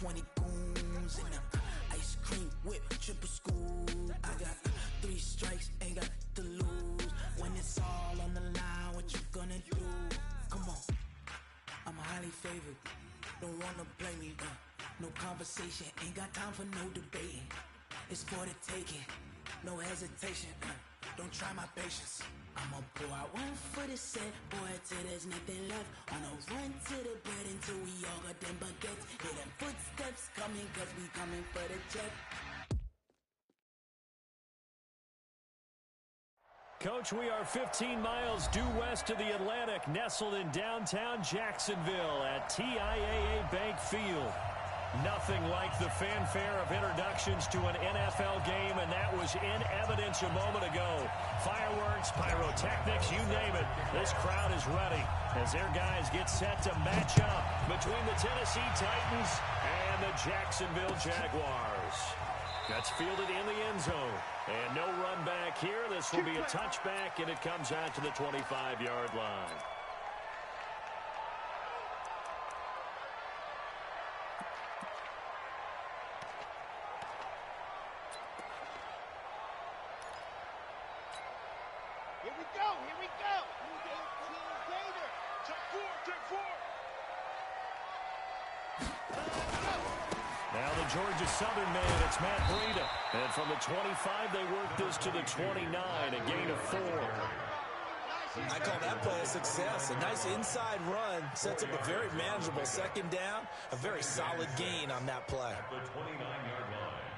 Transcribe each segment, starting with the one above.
20 goons in them. Ice cream whip, triple scoop. I got 3 strikes, ain't got to lose. When it's all on the line, what you gonna do? Come on, I'm highly favored. Don't wanna play me, no conversation, ain't got time for no debating. It's for the taking, no hesitation. Don't try my patience. I'ma pour out one for the set, boy, till there's nothing left. On a run to the bread until we all got them baguettes. Hear them footsteps coming, cause we coming for the check. Coach, we are 15 miles due west of the Atlantic, nestled in downtown Jacksonville at TIAA Bank Field. Nothing like the fanfare of introductions to an NFL game, and that was in evidence a moment ago. Fireworks, pyrotechnics, you name it. This crowd is ready as their guys get set to match up between the Tennessee Titans and the Jacksonville Jaguars. That's fielded in the end zone. And no run back here. This will be a touchback, and it comes out to the 25-yard line. Here we go, here we go. 18 Gator. Check four. Now the Georgia Southern man, it's Matt Breida. And from the 25, they work this to the 29, a gain of 4. I call that play a success. A nice inside run sets up a very manageable second down. A very solid gain on that play. The 29-yard line.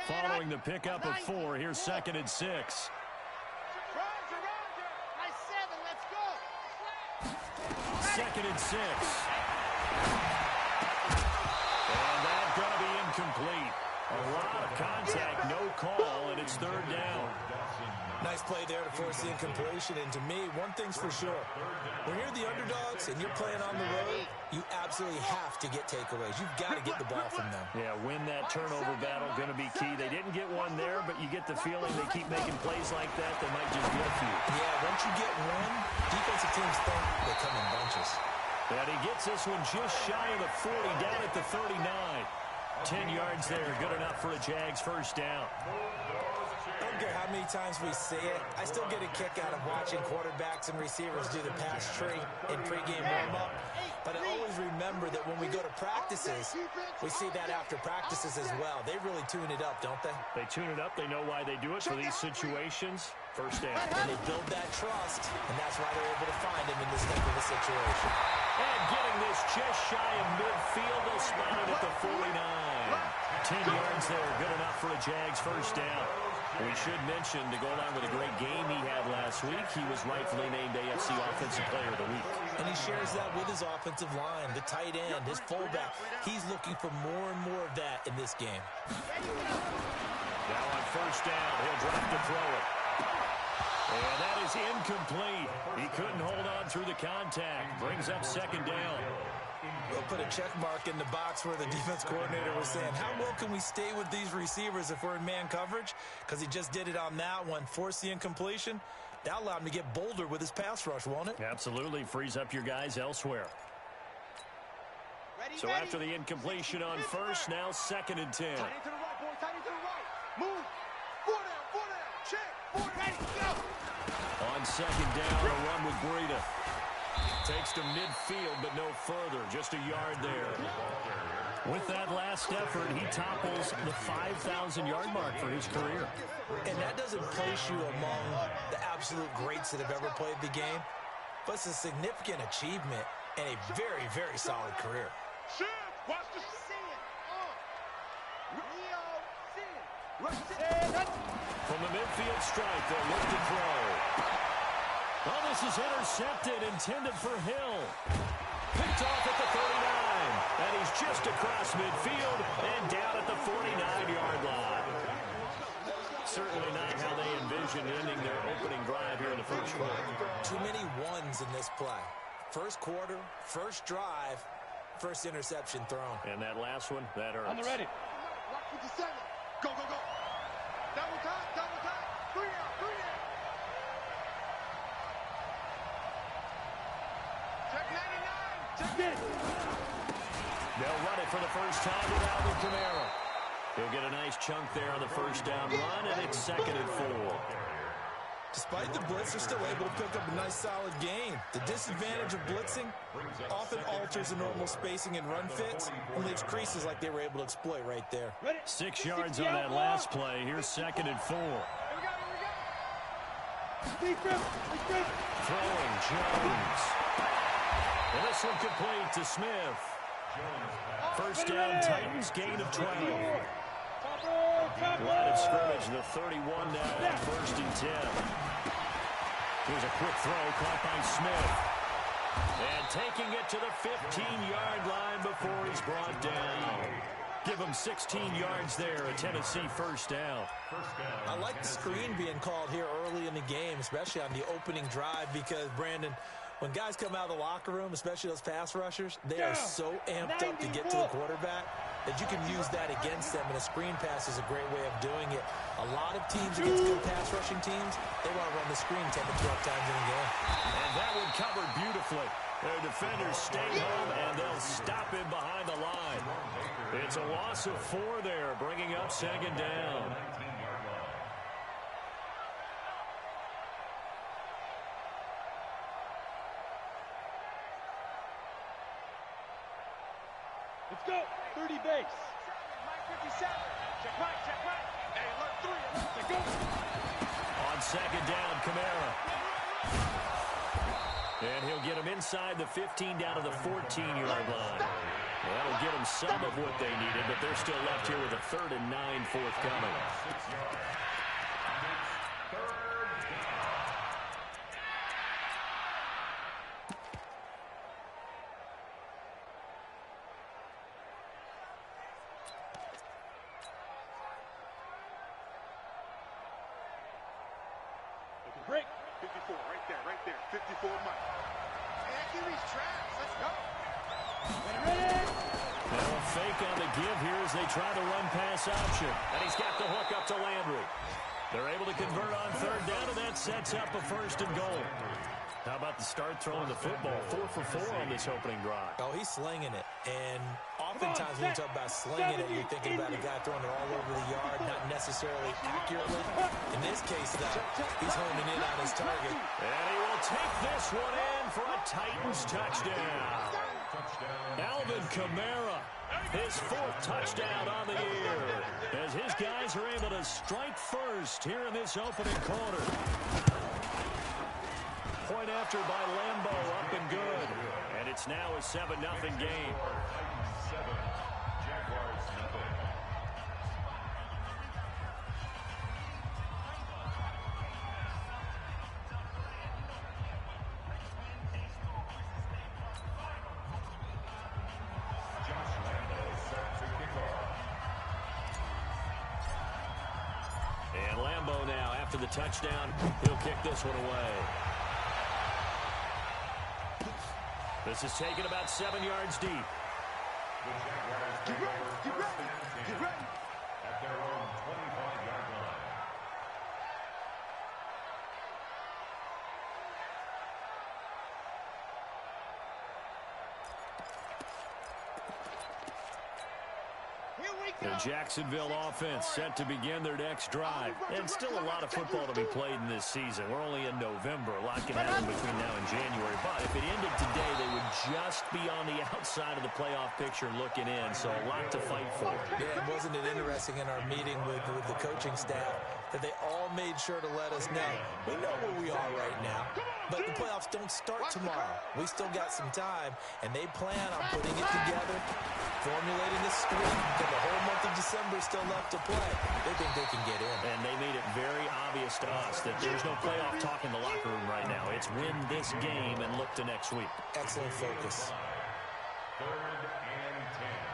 Following the pickup of 4, here's 2nd and 6. Roger. Nice 7, let's go. 2nd and 6. And that's going to be incomplete. A lot of contact, no call, and it's 3rd down. Nice play there to force the incompletion. And to me, one thing's for sure. When you're the underdogs and you're playing on the road, you absolutely have to get takeaways. You've got to get the ball from them. Yeah, win that turnover battle, going to be key. They didn't get one there, but you get the feeling they keep making plays like that, they might just get a few. Yeah, once you get one, defensive teams think they come in bunches. And he gets this one just shy of the 40, down at the 39. 10 yards there, good enough for a Jags first down. I don't care how many times we see it. I still get a kick out of watching quarterbacks and receivers do the pass tree in pregame warm-up. But I always remember that when we go to practices, we see that after practices as well. They really tune it up, don't they? They tune it up. They know why they do it for these situations. First down. And they build that trust, and that's why they're able to find him in this type of a situation. And getting this just shy of midfield, they'll spot it at the 49. 10 yards there, good enough for a Jags first down. We should mention, to go along with a great game he had last week, he was rightfully named AFC Offensive Player of the Week. And he shares that with his offensive line, the tight end, his fullback. He's looking for more and more of that in this game. Now on first down, he'll drop to throw it. And that is incomplete. He couldn't hold on through the contact. Brings up 2nd down. We'll put a check mark in the box where the defense coordinator was saying, how well can we stay with these receivers if we're in man coverage? Because he just did it on that one, forced the incompletion. That allowed him to get bolder with his pass rush, won't it? Absolutely. Frees up your guys elsewhere. So after the incompletion on first, now 2nd and 10. Tight end to the right, boy. Tight end to the right. Move. 4 down. Check. 4 ready, go. On 2nd down, a run with Breida. Takes to midfield, but no further. Just a yard there. With that last effort, he topples the 5,000-yard mark for his career. And that doesn't place you among the absolute greats that have ever played the game, but it's a significant achievement and a very, very solid career. Watch the From the midfield strike, they'll look to throw. Well, this is intercepted, intended for Hill. Picked off at the 39. And he's just across midfield and down at the 49-yard line. Certainly not how they envisioned ending their opening drive here in the first quarter. Too many ones in this play. First quarter, first drive, first interception thrown. And that last one, that hurts. On the ready. Watch 57. Go, go, go. Double time, double time. 3 out, 3 out. Check 99. They'll run it for the first time with Alvin Kamara. He'll get a nice chunk there on the first down run, and it's 2nd and 4. Despite the blitz, they're still able to pick up a nice, solid gain. The disadvantage of blitzing often alters the normal spacing and run fits and leaves creases like they were able to exploit right there. 6 yards on that last play. Here's 2nd and 4. Throwing Jones. And this one complete to Smith. First down, Titans, gain of 12. Line of scrimmage, the 31 now on 1st and 10. Here's a quick throw caught by Smith. And taking it to the 15-yard line before he's brought down. Give him 16 yards there, a Tennessee first down. I like the screen being called here early in the game, especially on the opening drive, because, Brandon, when guys come out of the locker room, especially those pass rushers, they are so amped up to get to the quarterback that you can use that against them, and a screen pass is a great way of doing it. A lot of teams against good pass rushing teams, they want to run the screen 10 to 12 times in a game. And that one covered beautifully. Their defenders stay home, and they'll stop him behind the line. It's a loss of 4 there, bringing up 2nd down. Let's go. 30 base. Mike 57. Check right, check right. Hey, alert 3. Let's go. On 2nd down, Kamara. And he'll get him inside the 15 down to the 14-yard line. That'll get them some of what they needed, but they're still left here with a 3rd and 9 forthcoming. Break. 54, right there. 54, Mike. Hey, QB's trash. Let's go. Now a fake on the give here as they try the run pass option. And he's got the hook up to Landry. They're able to convert on 3rd down, and that sets up a 1st and goal. How about the start throwing the football? 4 for 4 on this opening drive. Oh, he's slinging it. And oftentimes when you talk about slinging it, you're thinking about a guy throwing it all over the yard, not necessarily accurately. In this case, though, he's homing in on his target. And he will take this one in for a Titans touchdown. Alvin Kamara, his 4th touchdown on the year, as his guys are able to strike first here in this opening quarter. Point after by Lambo, up and good. And it's now a 7-0 game. And Lambo now, after the touchdown, he'll kick this one away. This is taken about 7 yards deep. Get ready. Get ready. At their own 25-yard line. The Jacksonville offense set to begin their next drive. And still a lot of football to be played in this season. We're only in November. A lot can happen between now and January. But if it ended today, they would just be on the outside of the playoff picture looking in. So a lot to fight for. Yeah, wasn't it interesting in our meeting with the coaching staff that they all made sure to let us know, we know where we are right now, but the playoffs don't start tomorrow. We still got some time, and they plan on putting it together, formulating a streak, because the whole month of December is still left to play. They think they can get in. And they made it very obvious to us that there's no playoff talk in the locker room right now. It's win this game and look to next week. Excellent focus. 3rd and 10.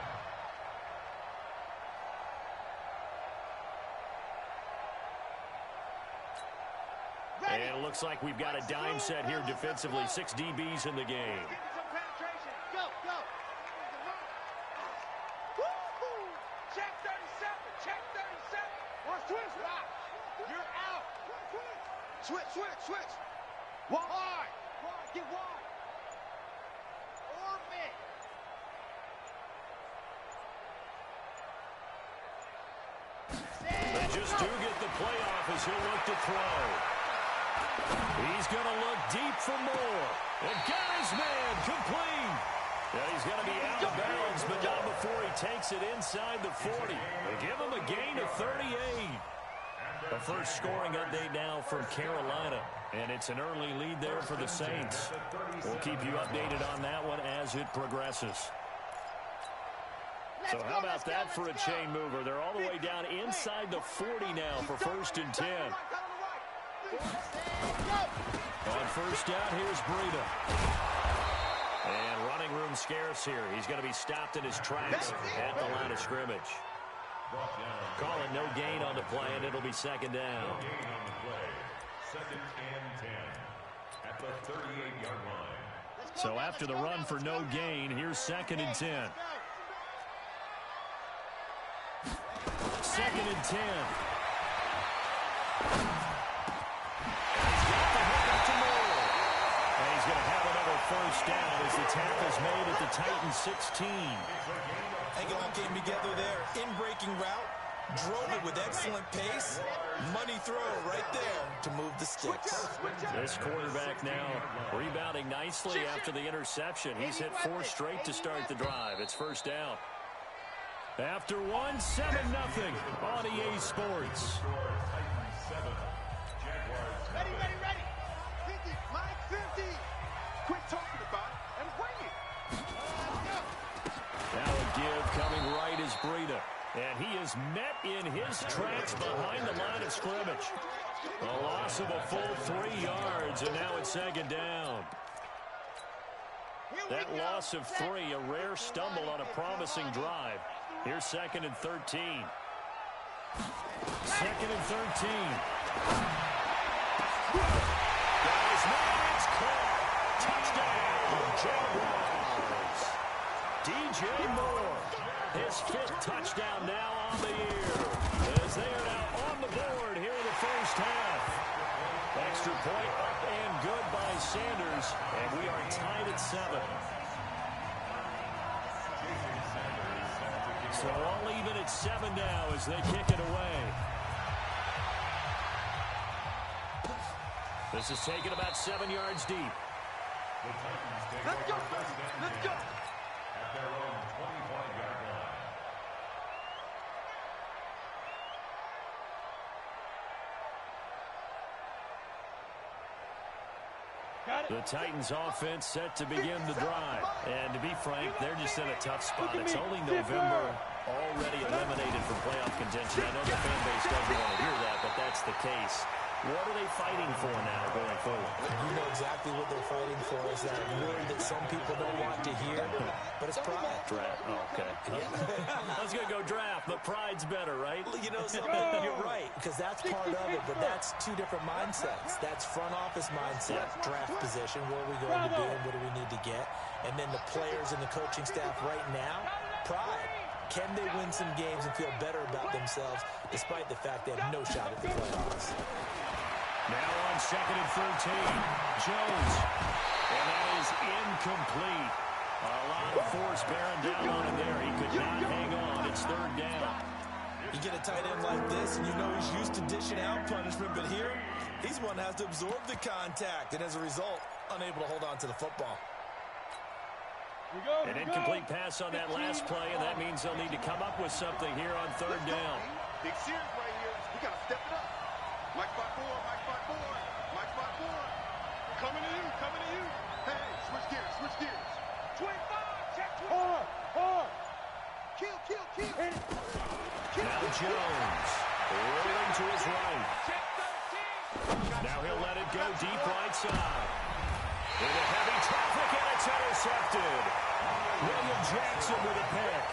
And it looks like we've got a dime set here defensively. 6 DBs in the game. Some penetration. Go. Woo-hoo. Check 37. Check 37. Or switch. Stop. You're out. Switch. Walk hard. Get wide. Or miss. They just do get the playoff as he'll look to throw. He's going to look deep for more. And got his man complete. Yeah, he's going to be out of bounds, but not before he takes it inside the 40. They give him a gain of 38. A first scoring update now from Carolina, and it's an early lead there for the Saints. We'll keep you updated on that one as it progresses. So how about that for a chain mover? They're all the way down inside the 40 now for 1st and 10. On first down, here's Breida. And running room scarce here. He's going to be stopped in his tracks at the line of scrimmage. Call it no gain on the play, and it'll be 2nd down. No gain on the play. 2nd and 10 at the 38-yard line. So after the run for no gain, here's 2nd and 10. 2nd and 10. And he's going to have another first down as the tackle's made at the Titans 16. They all came together there. In-breaking route. Drove it with excellent pace. Money throw right there to move the sticks. This quarterback now rebounding nicely after the interception. He's hit 4 straight to start the drive. It's 1st down. After 1, 7-0 on EA Sports. Ready. 50, Mike, 50. Quit talking about it and bring it. Now a give coming right is Breida. And he is met in his tracks behind the line of scrimmage. A loss of a full 3 yards, and now it's 2nd down. That loss of 3, a rare stumble on a promising drive. Here's 2nd and 13. 2nd and 13. Guys, man, it's caught. Touchdown, Jaguars. DJ Moore, his 5th touchdown now on the year. As they are now on the board here in the first half. Extra point up and good by Sanders, and we are tied at 7. So all even at 7 now as they kick it away. This is taken about 7 yards deep. Let's go. At their own 25-yard line. The Titans offense set to begin the drive. And to be frank, they're just in a tough spot. It's only November, already eliminated from playoff contention. I know the fan base doesn't want to hear that, but that's the case. What are they fighting for now going forward? You know exactly what they're fighting for. Is that word that some people don't want to hear, but it's pride. Draft. Oh, okay. I was going to go draft, but pride's better, right? You know something? You're right, because that's part of it, but that's 2 different mindsets. That's front office mindset, draft position, what are we going to do and what do we need to get? And then the players and the coaching staff right now, pride. Can they win some games and feel better about themselves despite the fact they have no shot at the playoffs? Now on 2nd and 13, Jones. And that is incomplete. A lot of force bearing down on him there. He could not hang on. It's 3rd down. You get a tight end like this, and you know he's used to dishing out punishment, but here, he's one that has to absorb the contact, and as a result, unable to hold on to the football. An incomplete pass on that last play, and that means they'll need to come up with something here on 3rd down. Big series right here. We got to step it up. Mike 5-4. Coming to you. Hey, switch gears. 25, check 25. Kill. Now Jones, rolling to his right. Now he'll let it go deep right side. Into heavy traffic, and it's intercepted. William Jackson with a pick.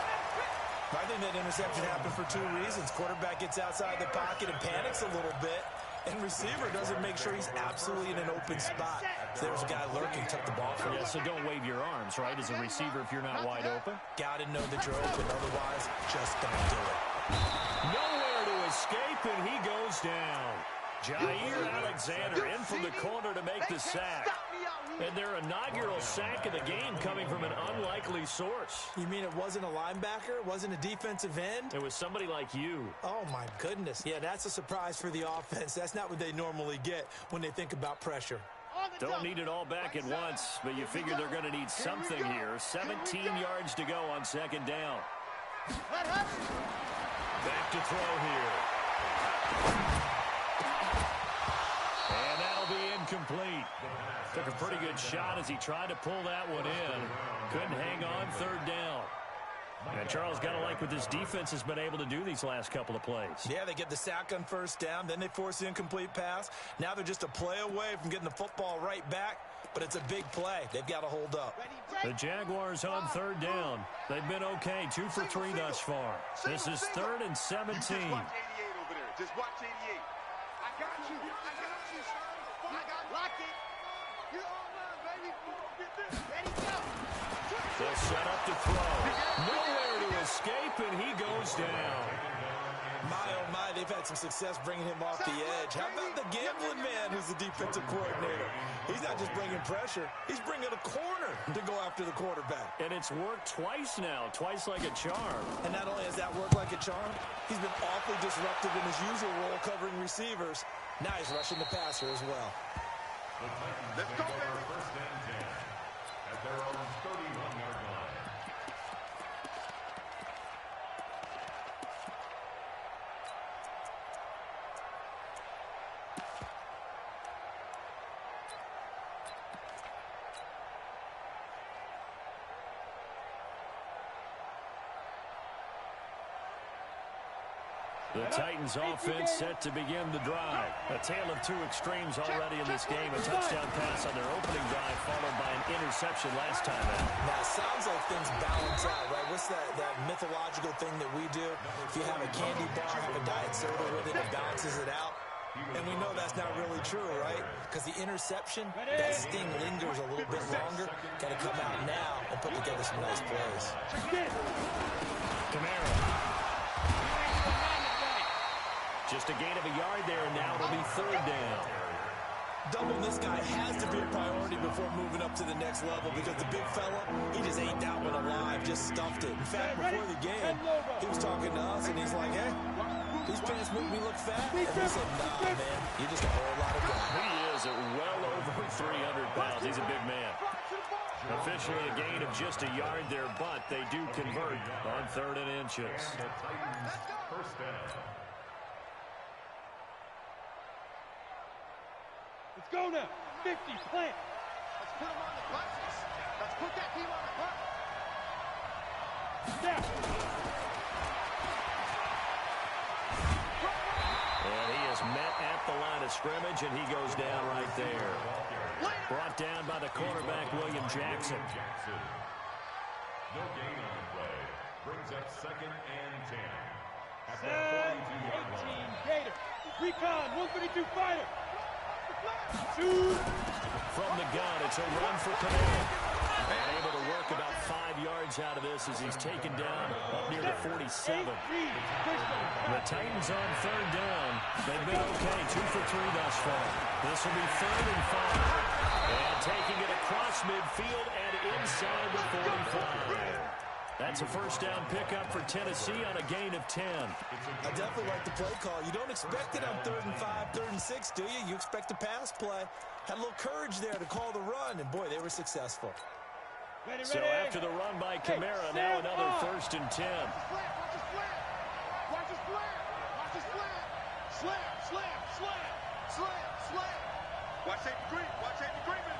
I think that interception happened for 2 reasons. Quarterback gets outside the pocket and panics a little bit, and receiver doesn't make sure he's absolutely in an open spot. So there's a guy lurking, took the ball from him. Yeah, so don't wave your arms, right, as a receiver if you're not wide open. Got to know that you're open, otherwise just don't do it. Nowhere to escape, and he goes down. Jair Alexander in from the corner to make the sack. And their inaugural sack of the game coming from an unlikely source. You mean it wasn't a linebacker? It wasn't a defensive end? It was somebody like you. Oh, my goodness. Yeah, that's a surprise for the offense. That's not what they normally get when they think about pressure. Don't need it all back at once, but you figure they're going to need something here. 17 yards to go on second down. Back to throw here. And that'll be incomplete. Took a pretty good shot as he tried to pull that one in. Couldn't hang on, third down. And Charles, got to like what this defense has been able to do these last couple of plays. Yeah, they get the sack on first down, then they force the incomplete pass. Now they're just a play away from getting the football right back, but it's a big play. They've got to hold up. The Jaguars on third down. They've been okay, 2 for 3 thus far. This is 3rd and 17. Just watch 88 over there. Just watch 88. I got you. I got you, son. I got lock it. You're all mine, baby. Get this. Ready, go. They'll set up to throw. Nowhere to escape, and he goes down. My, oh my, they've had some success bringing him off the edge. How about the gambling man who's the defensive coordinator? He's not just bringing pressure. He's bringing a corner to go after the quarterback. And it's worked twice now, twice like a charm. And not only has that worked like a charm, he's been awfully disruptive in his usual role covering receivers. Now he's rushing the passer as well. Let's go, baby. First and 10 at their own 31-yard line. The Titans offense set to begin the drive. A tale of two extremes already in this game. A touchdown pass on their opening drive followed by an interception last time out. Now, it sounds like things balance out, right? What's that mythological thing that we do? If you have a candy bar, have a diet soda with it, it balances it out. And we know that's not really true, right? Because the interception, that sting lingers a little bit longer. Got to come out now and put together some nice plays. Kamara. Just a gain of a yard there, and now it'll be third down. Doubling this guy has to be a priority before moving up to the next level because the big fella, he just ate that one alive, just stuffed it. In fact, before the game, he was talking to us, and he's like, hey, these pants make me look fat. And we said, nah, man, you're just a whole lot of guy. He is at well over 300 pounds. He's a big man. Officially a gain of just a yard there, but they do convert on 3rd and inches. The Titans first down. Let's go now. 50, plant. Let's put him on the buses. Let's put that team on the bus. Step. And he is met at the line of scrimmage, and he goes down right there. Brought down by the cornerback, William Jackson. No gain on the play. Brings up 2nd and 10 at the 7, 42-yard 18, line. Gator. Recon, 132 fighter. Shoot. From the gun, it's a run for Kamara. And able to work about 5 yards out of this as he's taken down up near the 47. The Titans on 3rd down. They've been okay, 2 for 3 thus far. This will be 3rd and 5. And taking it across midfield and inside the 45. That's a first down pickup for Tennessee on a gain of 10. I definitely like the play call. You don't expect it on 3rd and 5, 3rd and 6, do you? You expect a pass play. Had a little courage there to call the run, and boy, they were successful. Ready, So after the run by Kamara, now another 1st and 10. Watch his slant. Watch his slant. Watch his slant. Slam, slam, slam, slam, slam. Watch safety Green. Watch safety Greenman.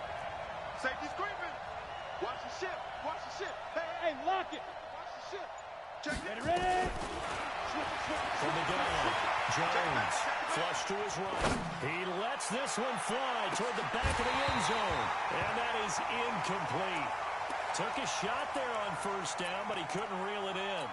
Safety's Greenman. Watch the ship. Watch the ship. Hey, lock it. Watch the ship. Check it. Ready. From the gun, Jones, flush to his right. He lets this one fly toward the back of the end zone. And that is incomplete. Took a shot there on first down, but he couldn't reel it in.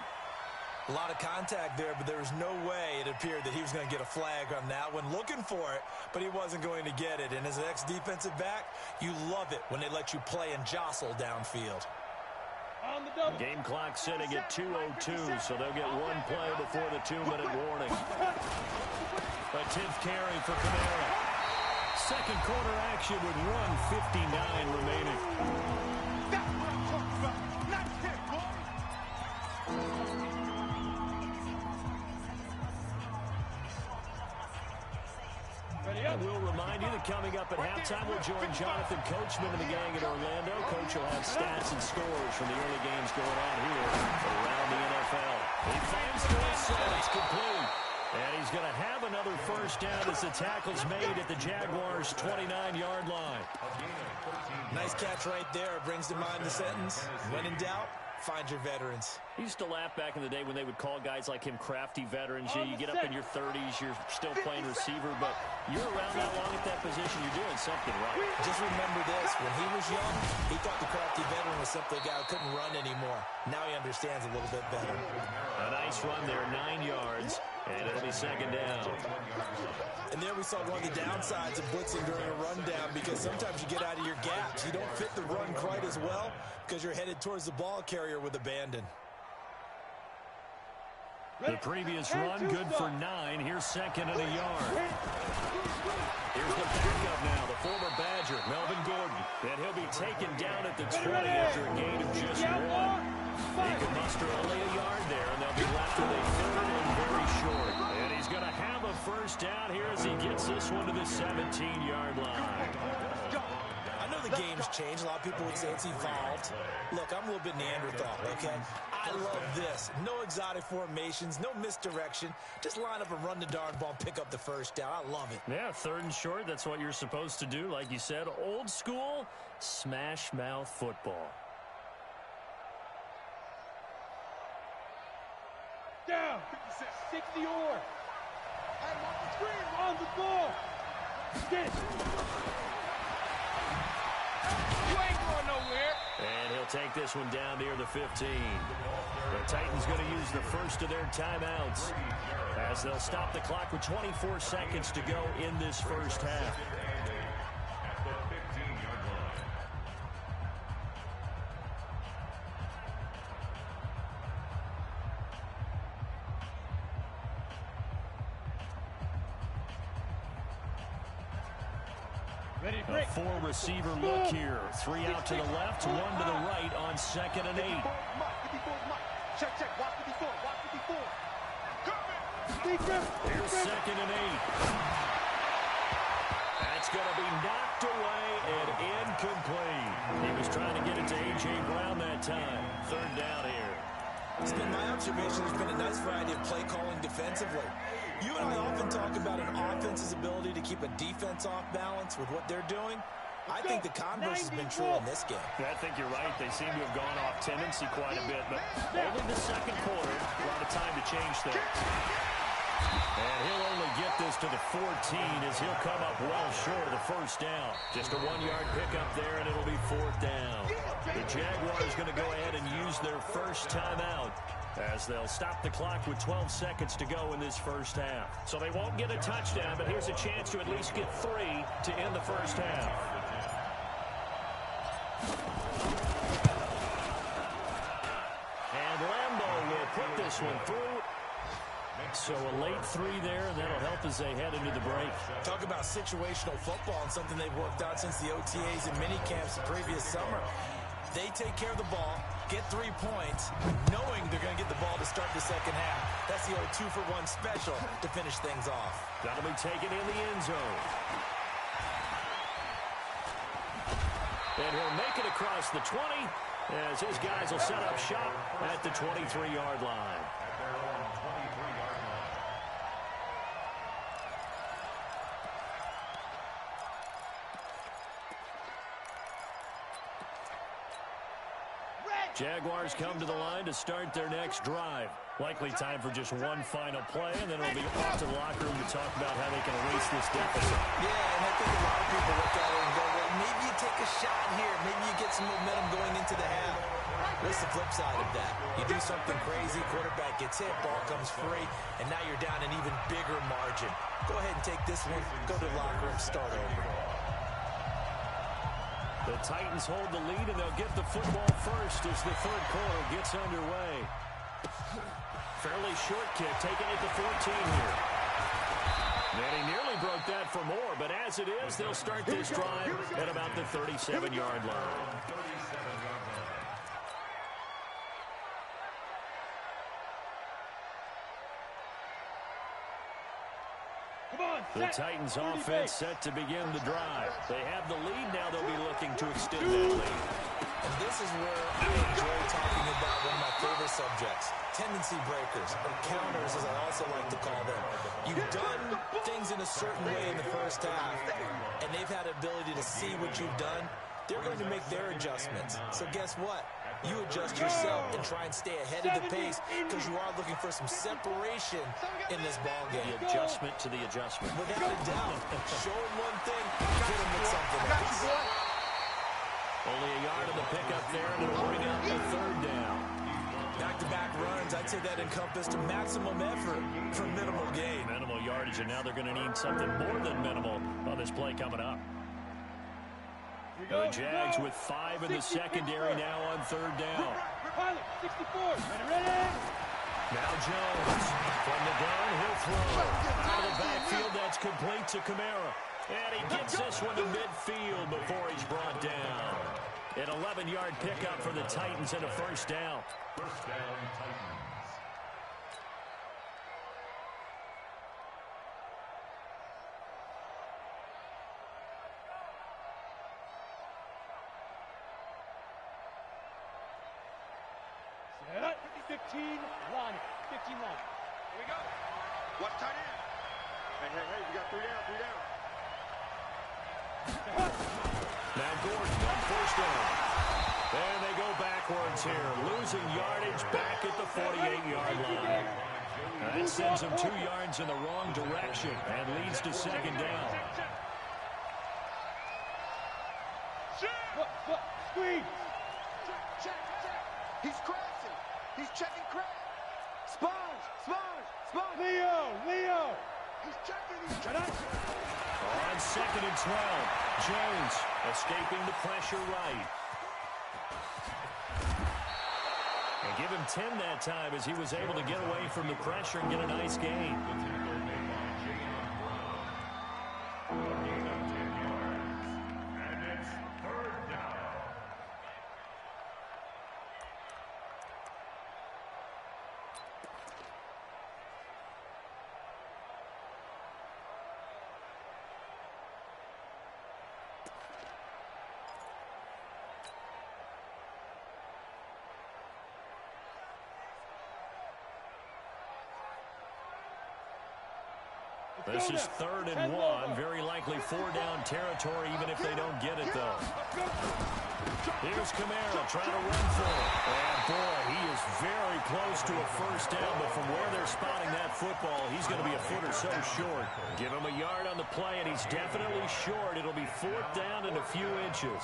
A lot of contact there, but there was no way it appeared that he was going to get a flag on that one. Looking for it, but he wasn't going to get it. And as an ex-defensive back, you love it when they let you play and jostle downfield. On the double. Game clock sitting at 2:02, so they'll get one play before the 2-minute warning. A 10th carry for Kamara. Second quarter action with 1:59 remaining. That's what I'm talking about. Not 10, boy. Ready up. And we'll remind you that coming up at halftime, we'll join Jonathan Coachman and the gang in Orlando. Coach will have stats and scores from the early games going on here around the NFL. He finds the set. It's complete. And he's going to have another first down as the tackle's made at the Jaguars' 29-yard line. Nice catch right there. Brings to mind the sentence, when in doubt, find your veterans. He used to laugh back in the day when they would call guys like him crafty veterans. You get up in your 30s, you're still playing receiver, but you're around that long at that position, you're doing something right. Just remember this, when he was young, he thought the crafty veteran was simply a guy who couldn't run anymore. Now he understands a little bit better. A nice run there, 9 yards, and it'll be second down. And there we saw one of the downsides of blitzing during a rundown, because sometimes you get out of your gaps. You don't fit the run quite as well because you're headed towards the ball carrier with abandon. The previous run, good for 9. Here's second and a yard. Here's the backup now, the former Badger, Melvin Gordon. And he'll be taken down at the 20 after a gain of just 1. He can muster only a yard there, and they'll be left with a third and very short. And he's going to have a first down here as he gets this one to the 17-yard line. I know the game's changed. A lot of people would say it's evolved. Look, I'm a little bit Neanderthal, okay? I love this. No exotic formations, no misdirection. Just line up and run the darn ball and pick up the first down. I love it. Yeah, third and short, that's what you're supposed to do. Like you said, old school, smash mouth football. Down. 60 or. And off the screen. On the ball. Get it. You ain't going nowhere. And he'll take this one down near the 15. The Titans going to use the first of their timeouts as they'll stop the clock with 24 seconds to go in this first half. At the 15-yard line. Ready, A break. 4-receiver look here. 3 out to the left, 1 to the right on second and 8. Check, check. Watch 54. Watch 54. Here's second and 8. That's going to be knocked away and incomplete. He was trying to get it to A.J. Brown that time. Third down here. It's been my observation there's been a nice variety of play calling defensively. You and I often talk about an offense's ability to keep a defense off balance with what they're doing. I think the converse has been true in this game. I think you're right. They seem to have gone off tendency quite a bit, but only the second quarter. A lot of time to change things. And he'll only get this to the 14 as he'll come up well short of the first down. Just a 1-yard pickup there, and it'll be fourth down. The Jaguars going to go ahead and use their first timeout as they'll stop the clock with 12 seconds to go in this first half. So they won't get a touchdown, but here's a chance to at least get 3 to end the first half. And Lambeau will put this one through. So a late 3 there, and that'll help as they head into the break. Talk about situational football and something they've worked out since the OTAs and mini camps the previous summer. They take care of the ball, get 3 points, knowing they're going to get the ball to start the second half. That's the old 2-for-1 special to finish things off. That'll be taken in the end zone. And he'll make it across the 20 as his guys will set up shop at the 23-yard line. At their own 23-yard line. Jaguars come to the line to start their next drive. Likely time for just one final play, and then it'll be off to the locker room to talk about how they can erase this deficit. Yeah, and I think a lot of people look at it and go, well, maybe you take a shot here. Maybe you get some momentum going into the half. What's the flip side of that? You do something crazy, quarterback gets hit, ball comes free, and now you're down an even bigger margin. Go ahead and take this one, go to the locker room, start over. The The Titans hold the lead, and they'll get the football first as the third quarter gets underway. Fairly short kick, taken at the 14 here. And he nearly broke that for more, but as it is, they'll start this drive at about the 37-yard line. The Titans offense set to begin the drive. They have the lead now. They'll be looking to extend that lead. And this is where I enjoy talking about one of my favorite subjects, tendency breakers, or counters as I also like to call them. You've done things in a certain way in the first half, and they've had the ability to see what you've done. They're going to make their adjustments. So guess what? You adjust yourself and try and stay ahead of the pace because you are looking for some separation in this ball game. The adjustment to the adjustment. Without a doubt. Show them one thing, hit them with something else. Only a yard of the pickup there, and it'll bring up the third down. Back-to-back runs, I'd say that encompassed maximum effort for minimal gain. Minimal yardage, and now they're going to need something more than minimal on this play coming up. The Jags with 5 in the secondary now on third down. 64. Ready? Now Jones from the gun, he'll throw. Out of the backfield, that's complete to Kamara. And he gets this one to midfield before he's brought down. An 11-yard pickup for the Titans and a first down. First down, Titans. Set up. 15 line. 15 line. Here we go. Watch tight end. Hey, we got 3 down, 3 down. Now Gordon on first down. And they go backwards here. Losing yardage back at the 48-yard line. That sends them 2 yards in the wrong direction and leads to second down. Squeeze. Check. He's crashing. He's checking crash. Sponge. Leo. He's checking. On second and 12, Jones escaping the pressure right. And give him 10 that time as he was able to get away from the pressure and get a nice gain. This is 3rd and 1, very likely 4-down territory, even if they don't get it, though. Here's Kamara trying to run for it. And, boy, he is very close to a first down, but from where they're spotting that football, he's going to be a foot or so short. Give him a yard on the play, and he's definitely short. It'll be 4th down and a few inches.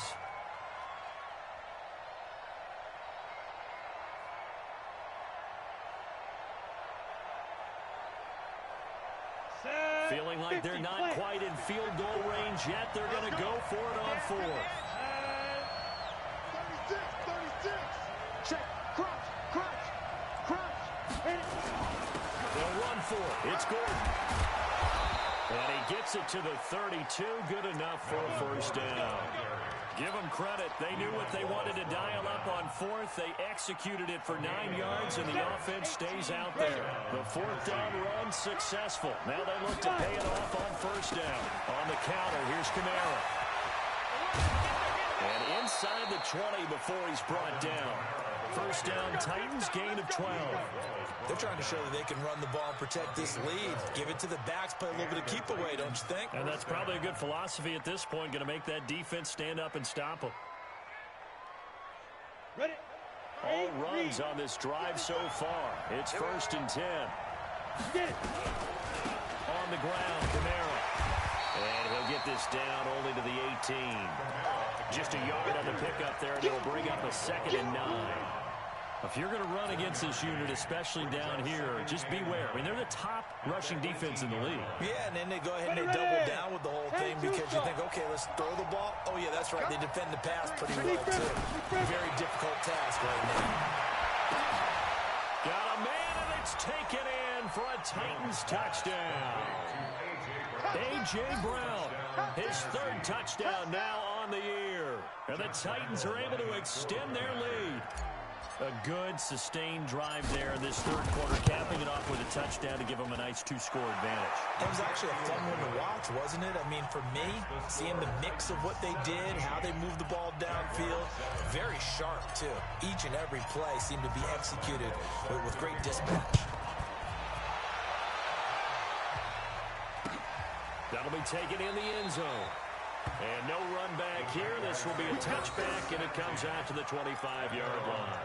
Feeling like they're not quite in field goal range yet. They're going to go for it on 4th. 36. Check. Crunch. They'll run for it. It's Gordon. And he gets it to the 32. Good enough for a first down. Give them credit. They knew what they wanted to dial up on 4th. They executed it for 9 yards, and the offense stays out there. The 4th down run successful. Now they look to pay it off on first down. On the counter, here's Kamara. And inside the 20 before he's brought down. First down, Titans, gain of 12. They're trying to show that they can run the ball and protect this lead. Give it to the backs, play a little bit of keep away, don't you think? And that's probably a good philosophy at this point, going to make that defense stand up and stop them. Ready? All runs on this drive so far. It's 1st and 10. Get it. On the ground, Kamara. And he'll get this down only to the 18. Just a yard on the pickup there, and it'll bring up a 2nd and 9. If you're going to run against this unit, especially down here, just beware. I mean, they're the top rushing defense in the league. Yeah, and then they go ahead and they double down with the whole thing because you think, okay, let's throw the ball. Oh, yeah, that's right. They defend the pass pretty well, too. Very difficult task right now. Got a man, and it's taken in for a Titans touchdown. A.J. Brown, his third touchdown now on the year. And the Titans are able to extend their lead. A good, sustained drive there in this third quarter, capping it off with a touchdown to give them a nice two-score advantage. It was actually a fun one to watch, wasn't it? I mean, for me, seeing the mix of what they did, how they moved the ball downfield, very sharp, too. Each and every play seemed to be executed with great dispatch. That'll be taken in the end zone. And no run back here. This will be a touchback, and it comes out to the 25-yard line.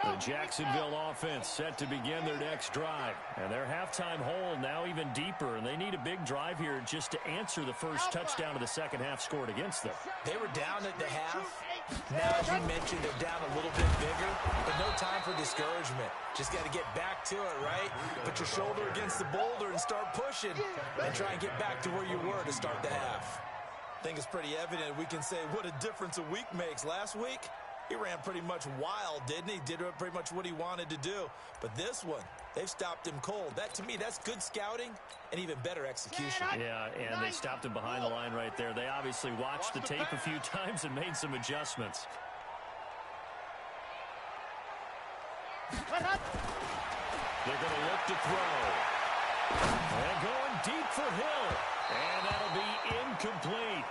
The Jacksonville offense set to begin their next drive. And their halftime hole now even deeper, and they need a big drive here just to answer the first touchdown of the second half scored against them. They were down at the half. Now, as you mentioned, they're down a little bit bigger, but no time for discouragement. Just got to get back to it, right? Put your shoulder against the boulder and start pushing and try and get back to where you were to start the half. I think it's pretty evident we can say what a difference a week makes. Last week, he ran pretty much wild, didn't he? Did pretty much what he wanted to do. But this one, they've stopped him cold. That, to me, that's good scouting and even better execution. Yeah, and they stopped him behind the line right there. They obviously watched the tape a few times and made some adjustments. They're going to look to throw. And going deep for Hill. And that'll be incomplete.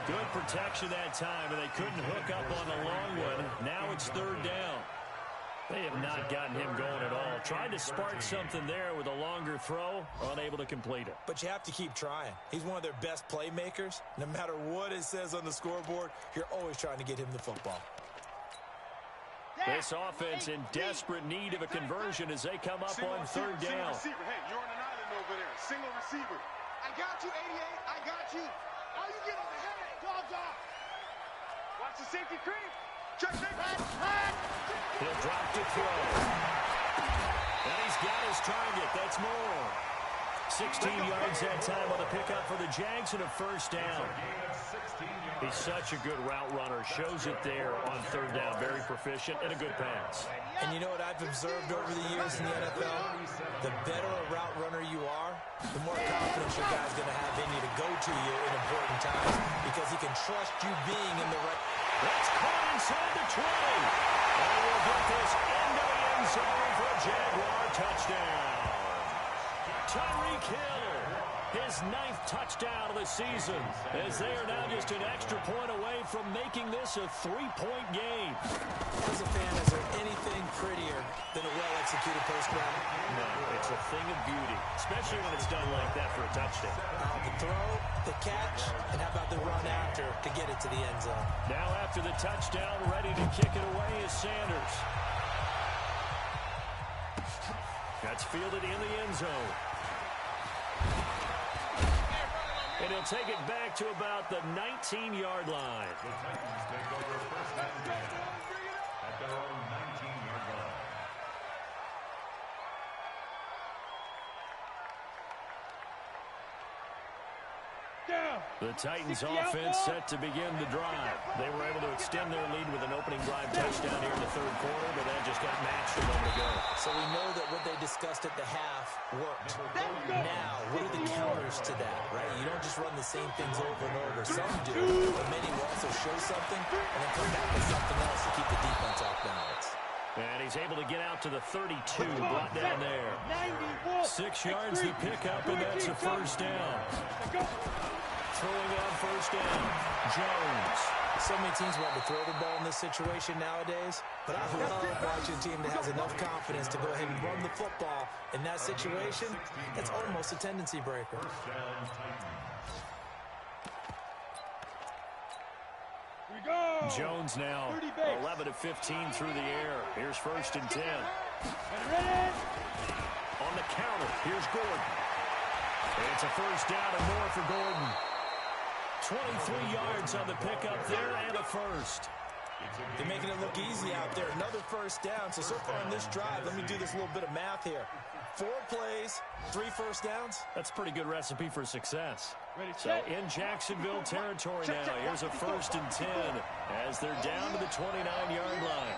Good protection that time, and they couldn't hook up on the long one. Now it's third down. They have not gotten him going at all. Tried to spark something there with a longer throw, unable to complete it. But you have to keep trying. He's one of their best playmakers. No matter what it says on the scoreboard, you're always trying to get him the football. This offense in desperate need of a conversion as they come up on third down. Hey, you're on an island over there. Single receiver. I got you, 88. I got you. All you get is a headache. Dogs off. Watch the safety creep. Check that. He'll drop to throw. And he's got his target. That's more. 16 yards that time on the pickup for the Jags and a first down. He's such a good route runner. Shows it there on third down. Very proficient and a good pass. And you know what I've observed over the years in the NFL? The better a route runner you are, the more confidence your guy's going to have in you to go to you in important times because he can trust you being in the right. That's caught inside the 20. And we'll get this into the end zone for a Jaguar touchdown. Tyreek Hill, his 9th touchdown of the season, as they are now just an extra point away from making this a 3-point game. As a fan, is there anything prettier than a well-executed post-route? No, it's a thing of beauty, especially when it's done like that for a touchdown. The throw, the catch, and how about the run after to get it to the end zone? Now after the touchdown, ready to kick it away is Sanders. That's fielded in the end zone. And he'll take it back to about the 19-yard line. The Titans take over first and 10 at their own 19-yard line. The Titans offense set to begin the drive. They were able to extend their lead with an opening drive touchdown here in the third quarter, but that just got matched a moment ago. So we know that what they discussed at the half worked. Now, what are the counters to that, right? You don't just run the same things over and over. Some do, but many will also show something and then come back with something else to keep the defense off balance. And he's able to get out to the 32, brought down there. 6 yards to pick up, and that's a first down. Throwing on first down, Jones. So many teams want to throw the ball in this situation nowadays, but I love watching a team that has enough confidence to go ahead and run the football in that situation. That's almost a tendency breaker. Jones now 11 of 15 through the air. Here's first and 10. On the counter, here's Gordon. It's a first down and more for Gordon. 23 yards on the pickup there and a first. They're making it look easy out there. Another first down. So far on this drive, let me do this little bit of math here. 4 plays, 3 first downs. That's a pretty good recipe for success. So in Jacksonville territory now, here's a 1st and 10 as they're down to the 29-yard line.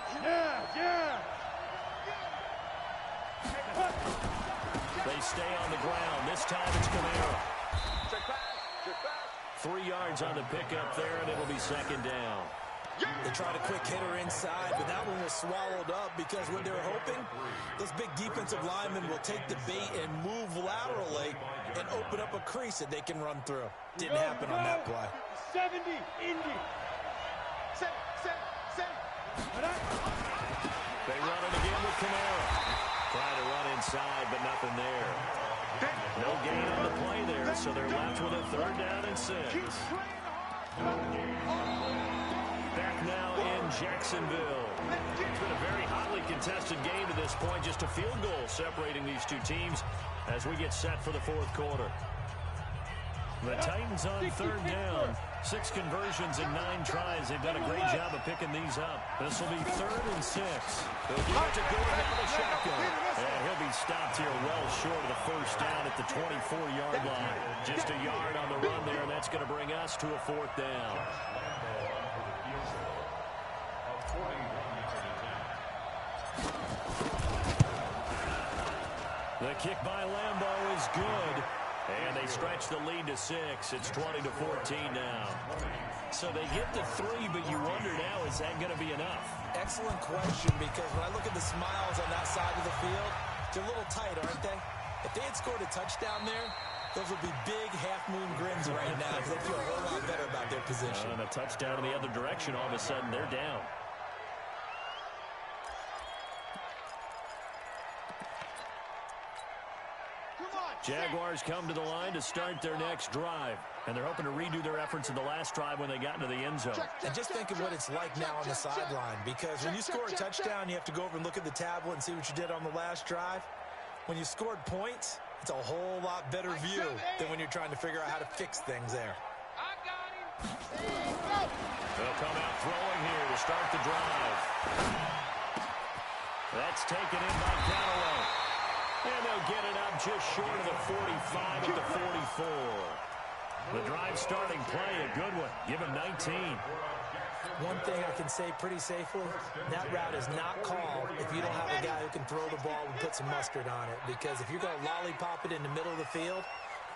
They stay on the ground. This time it's Kamara. 3 yards on the pickup there, and it'll be 2nd down. They tried a quick hitter inside, but that one was swallowed up because what they're hoping, those big defensive linemen will take the bait and move laterally and open up a crease that they can run through. Didn't happen on that play. 70, Indy. They run it again with Kamara. Trying to run inside, but nothing there. No gain on the play there, so they're left with a 3rd down and 6. Back now in Jacksonville. It's been a very hotly contested game to this point. Just a field goal separating these two teams as we get set for the 4th quarter. The Titans on 3rd down. 6 conversions and 9 tries. They've done a great job of picking these up. This will be 3rd and 6. They'll give it to Gordon out of the shotgun. And he'll be stopped here well short of the 1st down at the 24-yard line. Just a yard on the run there, and that's going to bring us to a 4th down. The kick by Lambo is good. And they stretch the lead to 6. It's 20-14 now. So they get to 3, but you wonder now, is that going to be enough? Excellent question, because when I look at the smiles on that side of the field, they're a little tight, aren't they? If they had scored a touchdown there, those would be big half-moon grins right now because they feel a whole lot better about their position. And a touchdown in the other direction, all of a sudden they're down. Jaguars come to the line to start their next drive. And they're hoping to redo their efforts in the last drive when they got into the end zone. And just think of what it's like now on the sideline. Because when you score a touchdown, you have to go over and look at the tablet and see what you did on the last drive. When you scored points, it's a whole lot better view than when you're trying to figure out how to fix things there. They'll come out throwing here to start the drive. That's taken in by Callaway. And they'll get it up just short of the 45 at the 44. The drive starting play, a good one. Give him 19. One thing I can say pretty safely, that route is not called if you don't have a guy who can throw the ball and put some mustard on it. Because if you're going to lollipop it in the middle of the field,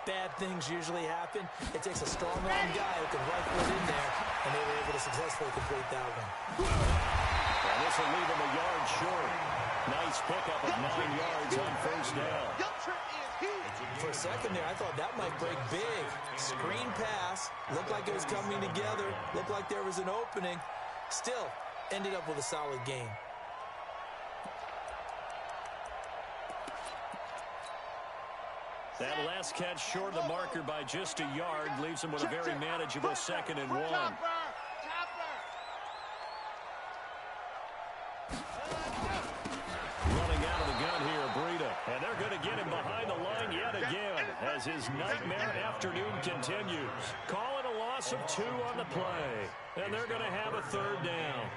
bad things usually happen. It takes a strong-arm guy who can rifle it in there, and they were able to successfully complete that one. And this will leave him a yard short. Nice pickup of 9 yards on 1st down. For a second there, I thought that might break big. Screen pass. Looked like it was coming together. Looked like there was an opening. Still, ended up with a solid gain. That last catch short of the marker by just a yard leaves him with a very manageable 2nd and 1. And they're going to get him behind the line yet again as his nightmare afternoon continues. Calling a loss of 2 on the play. And they're going to have a 3rd down.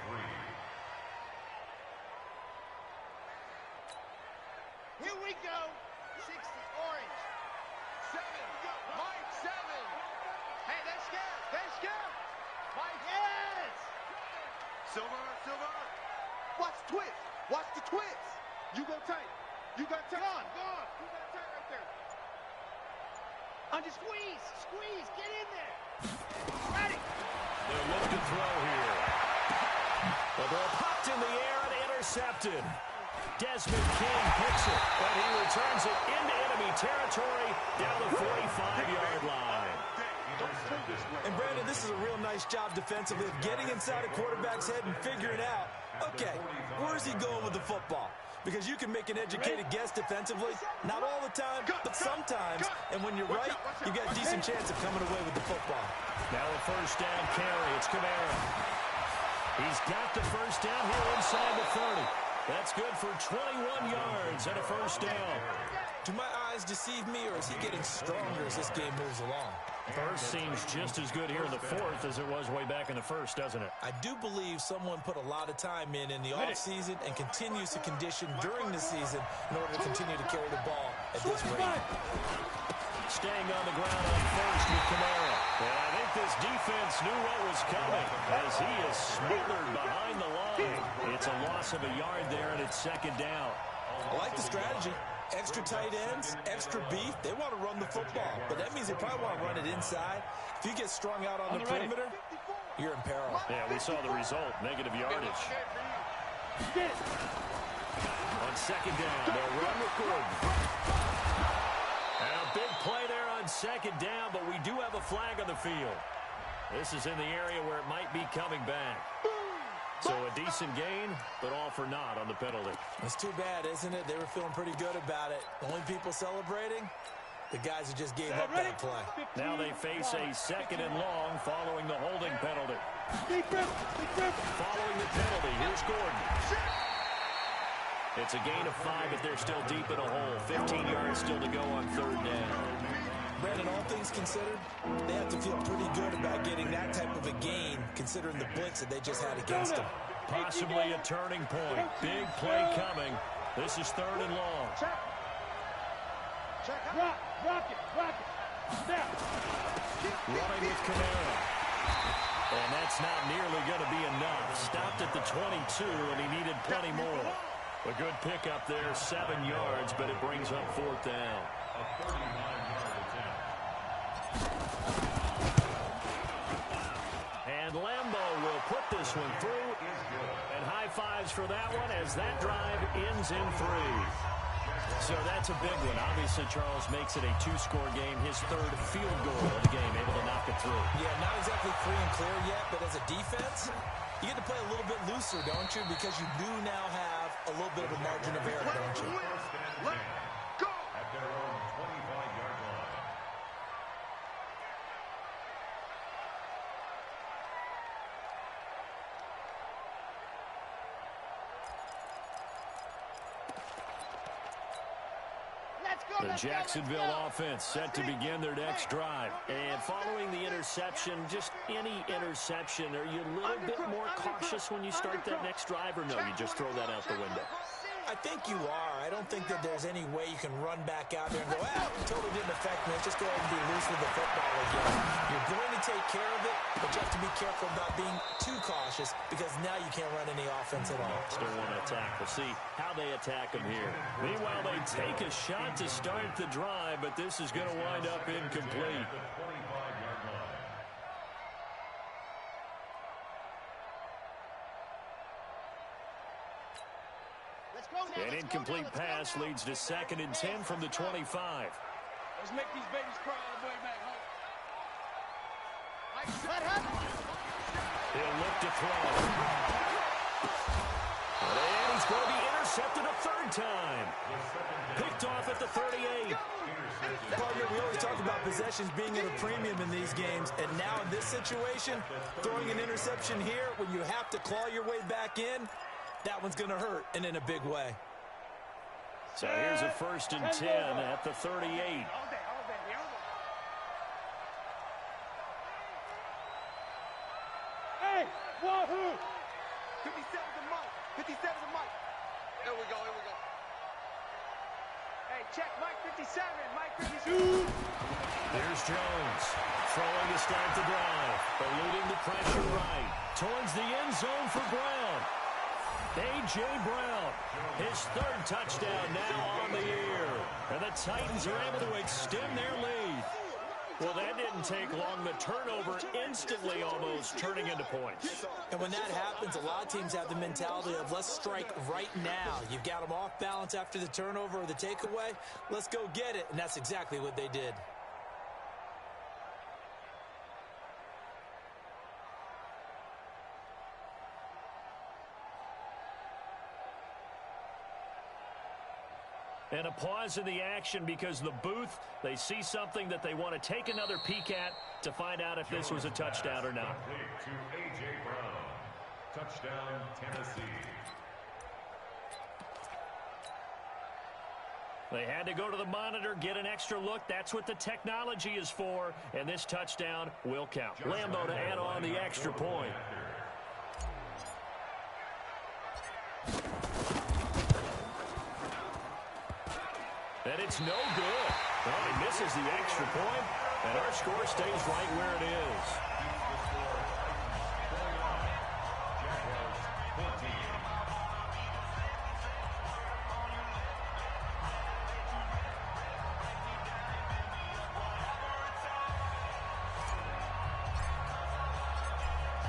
Here we go. 60 orange. 7. Mike 7. Hey, that's scared. That's scared. Mike. Yes. Silver. Watch the twist. Watch the twist. You go tight. You got tight. Gone. You got tight right there. Under squeeze. Get in there. Ready. They'll look to throw here. The ball popped in the air and intercepted. Desmond King picks it, but he returns it into enemy territory down the 45-yard line. And Brandon, this is a real nice job defensively of getting inside a quarterback's head and figuring out, okay, where's he going with the football? Because you can make an educated guess defensively, not all the time, but sometimes. And when you're right, you've got a decent chance of coming away with the football. Now a 1st down carry. It's Kamara. He's got the 1st down here inside the 30. That's good for 21 yards and a 1st down. Do my eyes deceive me, or is he getting stronger as this game moves along? First seems just as good here in the fourth as it was way back in the first, doesn't it? I do believe someone put a lot of time in the offseason and continues to condition during the season in order to continue to carry the ball at this rate. Staying on the ground on first with Kamara. And I think this defense knew what was coming as he is smothered behind the line. It's a loss of a yard there, and it's second down. I like the strategy. Extra tight ends, extra beef. They want to run the football, but that means they probably want to run it inside. If you get strung out on the perimeter, you're in peril. Yeah, we saw the result, negative yardage. On second down, they'll run with Gordon. And a big play there on second down, but we do have a flag on the field. This is in the area where it might be coming back. So a decent gain, but all for naught on the penalty. It's too bad, isn't it? They were feeling pretty good about it. The only people celebrating, the guys who just gave up that play. Now they face a second and long following the holding penalty. Following the penalty, here's Gordon. It's a gain of 5, but they're still deep in a hole. 15 yards still to go on third down. Brandon, all things considered, they have to feel pretty good about getting that type of a gain, considering the blitz that they just had against them. Possibly a turning point. Big play coming. This is third and long. Rock it. Snap. Running with Kamara. And that's not nearly going to be enough. Stopped at the 22, and he needed plenty more. A good pickup there, 7 yards, but it brings up fourth down. A 39-yard attempt. And Lambo will put this one through. And high fives for that one as that drive ends in 3. So that's a big one. Obviously, Charles makes it a 2-score game. His third field goal of the game, able to knock it through. Yeah, not exactly free and clear yet, but as a defense, you get to play a little bit looser, don't you? Because you do now have a little bit of a margin of error, don't you? Go! At their own 25-yard line. The Jacksonville offense set to begin their next drive. And following the interception, just any interception, are you a little bit more cautious when you start that next drive, or no, you just throw that out the window? I think you are. I don't think that there's any way you can run back out there and go, it totally didn't affect me. Let's just go ahead and be loose with the football again. You're going to take care of it, but you have to be careful about being too cautious because now you can't run any offense at all. Still want to attack. We'll see how they attack them here. Meanwhile, they take a shot to start the drive, but this is going to wind up incomplete. An incomplete pass leads to 2nd and 10 from the 25. Let's make these babies cry all the way back home. He'll look to throw. And he's going to be intercepted a third time. Picked off at the 38. Partner, we always talk about possessions being at a premium in these games, and now in this situation, throwing an interception here when you have to claw your way back in, that one's going to hurt, and in a big way. So here's a 1st and 10 at the 38. Hey, wahoo! 57's a Mike. 57's a Mike. Here we go. Hey, check Mike 57. Mike 57. There's Jones. Throwing to start the drive. Eluding the pressure right. Towards the end zone for Brown. A.J. Brown, his 3rd touchdown now on the year. And the Titans are able to extend their lead. Well, that didn't take long. The turnover instantly almost turning into points. And when that happens, a lot of teams have the mentality of let's strike right now. You've got them off balance after the turnover or the takeaway. Let's go get it. And that's exactly what they did. And a pause in the action because the booth, they see something that they want to take another peek at to find out if this was a touchdown or not. To A.J. Brown. Touchdown, Tennessee. They had to go to the monitor, get an extra look. That's what the technology is for, and this touchdown will count. Lambo to add on the extra point. And it's no good. Well, he misses the extra point, and our score stays right where it is.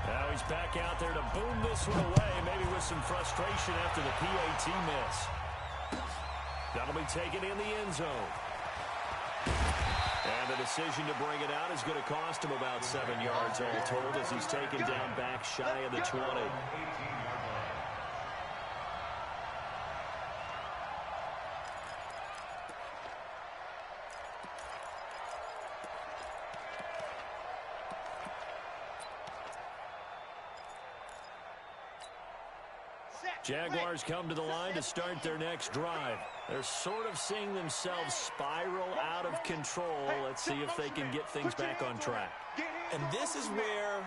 Now he's back out there to boom this one away, maybe with some frustration after the PAT miss. That'll be taken in the end zone. And the decision to bring it out is going to cost him about 7 yards all told as he's taken down back shy of the 20. Jaguars come to the line to start their next drive. They're sort of seeing themselves spiral out of control. Let's see if they can get things back on track. And this is where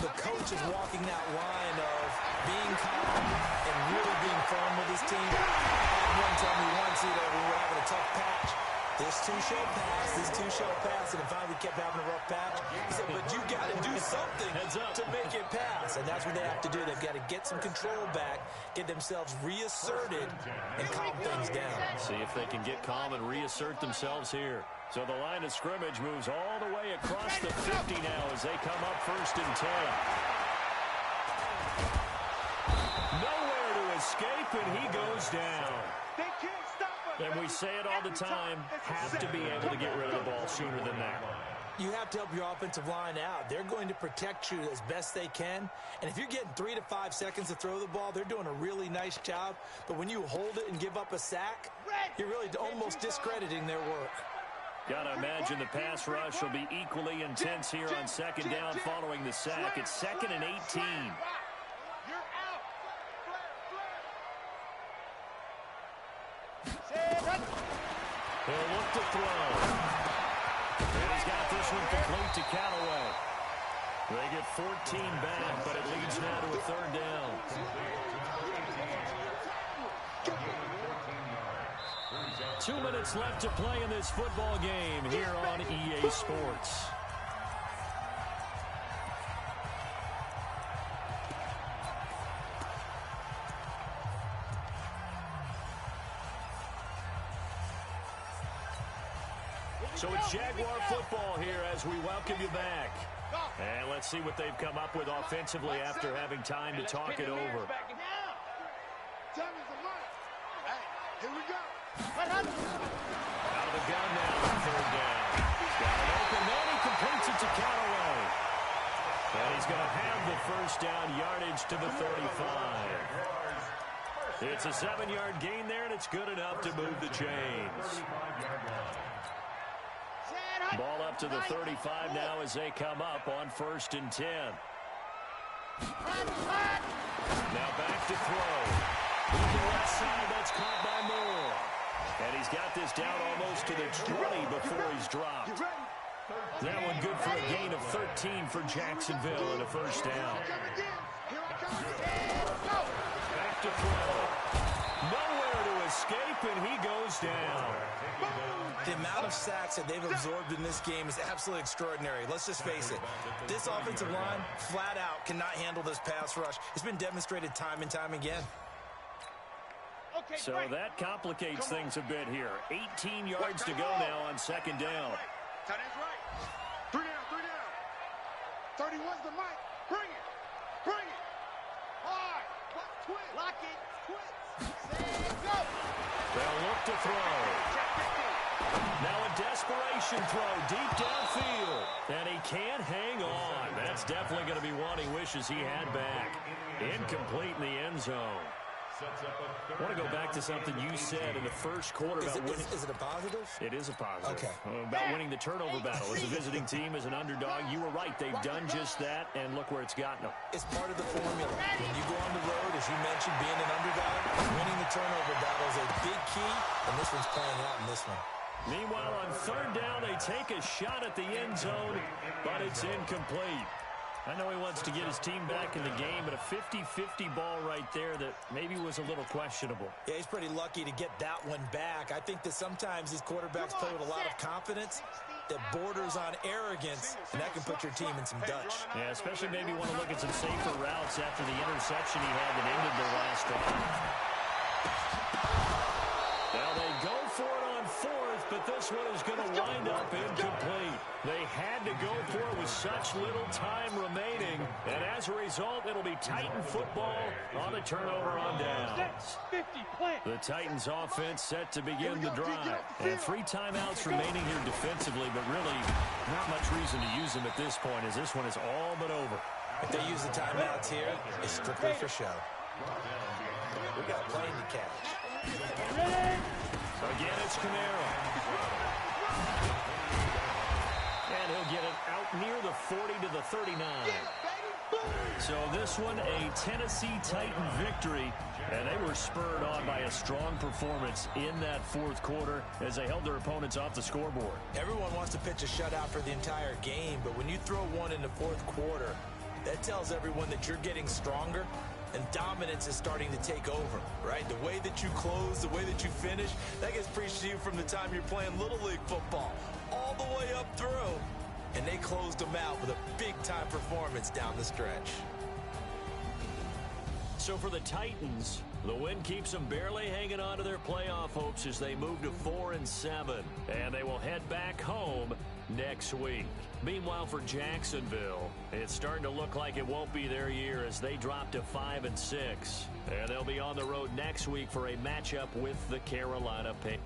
the coach is walking that line of being calm and really being firm with his team. I had one tell me once, when we were having a tough patch, this two shall pass, and finally we kept having a rough patch. He said, but you got to do something to make it pass. And that's what they have to do. They've got to get some control back, get themselves reasserted, and calm things down. See if they can get calm and reassert themselves here. So the line of scrimmage moves all the way across the 50 now as they come up 1st and 10. Nowhere to escape, and he goes down. They can't stop us. And we say it all the time, have to be able to get rid of the ball sooner than that. You have to help your offensive line out. They're going to protect you as best they can. And if you're getting 3 to 5 seconds to throw the ball, they're doing a really nice job. But when you hold it and give up a sack, you're really almost discrediting their work. Got to imagine the pass rush will be equally intense here on 2nd down following the sack. It's 2nd and 18. He'll look to throw. And he's got this one complete to Callaway. They get 14 back, but it leads now to a 3rd down. 2 minutes left to play in this football game here on EA Sports. So it's Jaguar football here as we welcome you back. And let's see what they've come up with offensively after having time to talk it over. Here we go. Out of the gun now on 3rd down. He's got it open, then he completes it to Callaway. And he's going to have the 1st down yardage to the 35. It's a 7-yard gain there, and it's good enough to move the chains. Ball up to the 35 now as they come up on 1st and 10. Now back to throw. Looking left side, that's caught by Moore. And he's got this down almost to the 20 before he's dropped. That one good for a gain of 13 for Jacksonville and a 1st down. Back to throw. Nowhere to escape, and he goes down. The amount of sacks that they've absorbed in this game is absolutely extraordinary. Let's just face it. This offensive line, flat out, cannot handle this pass rush. It's been demonstrated time and time again. So that complicates things a bit here. 18 yards to go now on 2nd down. Tight end's right. 3 down. 31's the mic. Bring it. Hard. Twist. Lock it. Twist. Go. They'll look to throw. Now a desperation throw deep downfield. And he can't hang on. That's definitely going to be one he wishes he had back. Incomplete in the end zone. I want to go back to something you said in the first quarter about winning. Is it a positive? It is a positive. Okay. About winning the turnover battle. As a visiting team, as an underdog, you were right. They've done just that, and look where it's gotten them. It's part of the formula. When you go on the road, as you mentioned, being an underdog, winning the turnover battle is a big key, and this one's playing out in this one. Meanwhile, on third down, they take a shot at the end zone, but it's incomplete. I know he wants to get his team back in the game, but a 50-50 ball right there that maybe was a little questionable. Yeah, he's pretty lucky to get that one back. I think that sometimes these quarterbacks play with a lot of confidence that borders on arrogance, and that can put your team in some Dutch. Yeah, especially maybe want to look at some safer routes after the interception he had that ended the last drive. Now they go for it on fourth, but this one is going to wind up incomplete. They had to go for it with such little time remaining, and as a result, it'll be Titan football on a turnover on downs. The Titans offense set to begin the drive. And 3 timeouts remaining here defensively, but really not much reason to use them at this point, as this one is all but over. If they use the timeouts here, it's strictly for show. We got a plane to catch. Again, it's Camaro. And he'll get it out near the 40 to the 39. So this one, a Tennessee Titan victory. And they were spurred on by a strong performance in that fourth quarter as they held their opponents off the scoreboard. Everyone wants to pitch a shutout for the entire game, but when you throw one in the fourth quarter, that tells everyone that you're getting stronger and dominance is starting to take over, right? The way that you close, the way that you finish, that gets preached to you from the time you're playing Little League football all the way up through. And they closed them out with a big-time performance down the stretch. So for the Titans, the win keeps them barely hanging on to their playoff hopes as they move to 4-7. And they will head back home next week. Meanwhile, for Jacksonville, it's starting to look like it won't be their year as they drop to 5-6. And they'll be on the road next week for a matchup with the Carolina Panthers.